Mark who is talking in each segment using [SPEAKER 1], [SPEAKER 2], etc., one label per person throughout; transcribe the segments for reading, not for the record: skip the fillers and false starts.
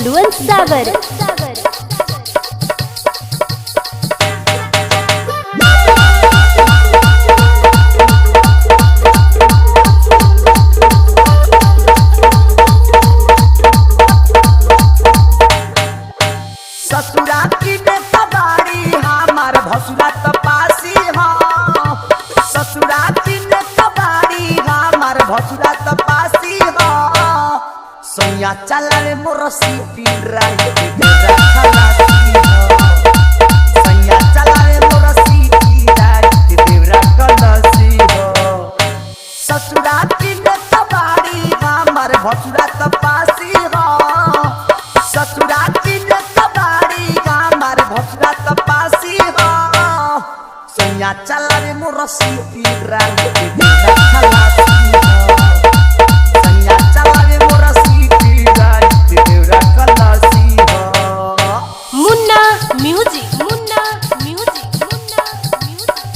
[SPEAKER 1] बलुअन सागर।
[SPEAKER 2] ससुरा की कबाड़ी हमार भसुरा तपासी हो। ससुरा की कबाड़ी हमार भसुरा तपासी हो। सैया चला रे मोरसी पीराई देवरा खलासी हो। सैया चला रे मोरसी पीराई देवरा खलासी हो। ससुरा की कबाड़ी हमार भसुरा तपासी हो। ससुरा की तपासी हो। सैया चला रे मोरसी पीराई देवरा खलासी हो। सैया चला रे मोरसी पीराई देवरा खलासी हो।
[SPEAKER 1] मुन्ना म्यूजिक, मुन्ना म्यूजिक, मुन्ना म्यूजिक।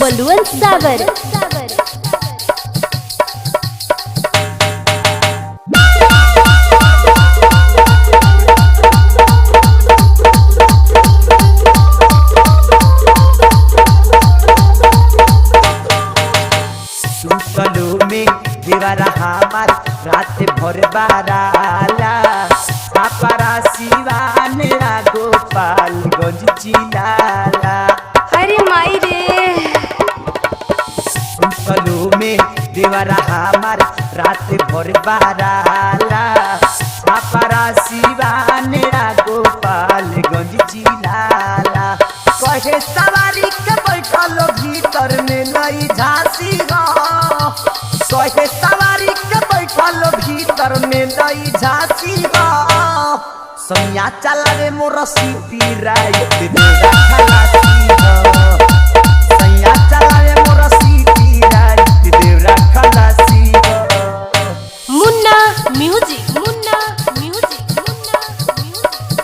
[SPEAKER 1] बलुअन सागर।
[SPEAKER 2] देवरा हमार रात भर बाराला। छापरा सिवान गोपालगंज जिलाला।
[SPEAKER 1] अरे माई रे
[SPEAKER 2] सुनकलो में देवरा हमार रात भर बाराला। छापरा सिवान गोपालगंज जिलाला। कहे सवारी के बैठल भीतर में नई झांसी हो। कहे सवारी के बैठल भीतर में नई झांसी हो। सैया चला रे मोरसी पीराई देवरा खलासी हो। सैया चला रे मोरसी पीराई देवरा खलासी हो।
[SPEAKER 1] मुन्ना म्यूजिक, मुन्ना म्यूजिक, मुन्ना म्यूजिक।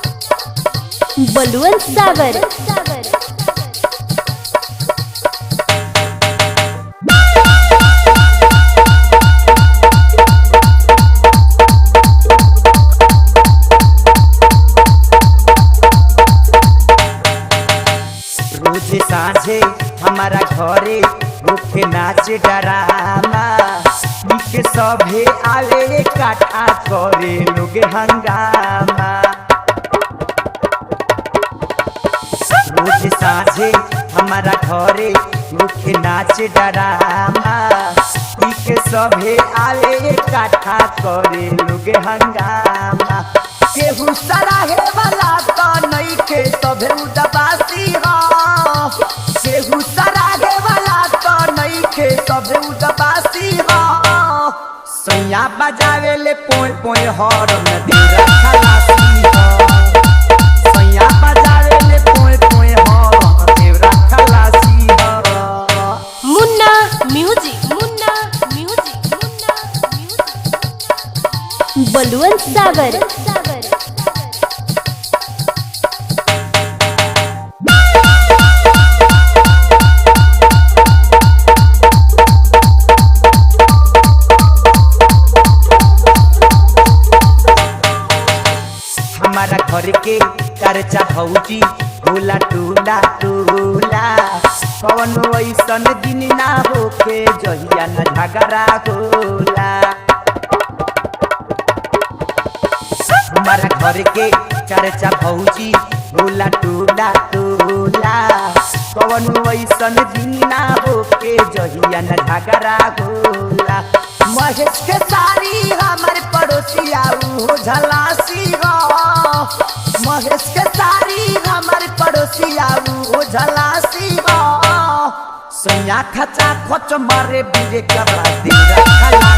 [SPEAKER 1] बलुअन सागर।
[SPEAKER 2] रोज साँझे हमारा घरे रुखे नाच डरामा। के सभे आवे काटा करे लोग हंगामा। रोज साँझे हमारा घरे रुखे नाच डरामा। के सभे आवे काटा करे लोग हंगामा। केहू सराहे वाला तो नहीं के सभे उदासी हो। केहू सराहे वाला तो नहीं के सभे उदासी हो। सैया बजावे ले पोय पोय हॉर्न देवरा खलासी हो। सैया बजावे ले पोय पोय हॉर्न देवरा खलासी हो।
[SPEAKER 1] मुन्ना म्यूजिक, मुन्ना म्यूजिक, मुन्ना म्यूजिक। बलुअन सागर।
[SPEAKER 2] हमारा घर के चर्चा भौजी होला टूला टूला। कौन ऐसन दिन ना होके जहिया न झगड़ा होला। हमारा घर के चर्चा भौजी होला टूला टूला। कौन ऐसन दिन ना होके जहिया न झगड़ा होला। महेश के सारी हमारे पड़ोसिया वो झलासी हो। महेश के सारी हमारे पड़ोसिया वो झलासी हो। सैया खचा खोच मारे बीरे कबा देवरा खला।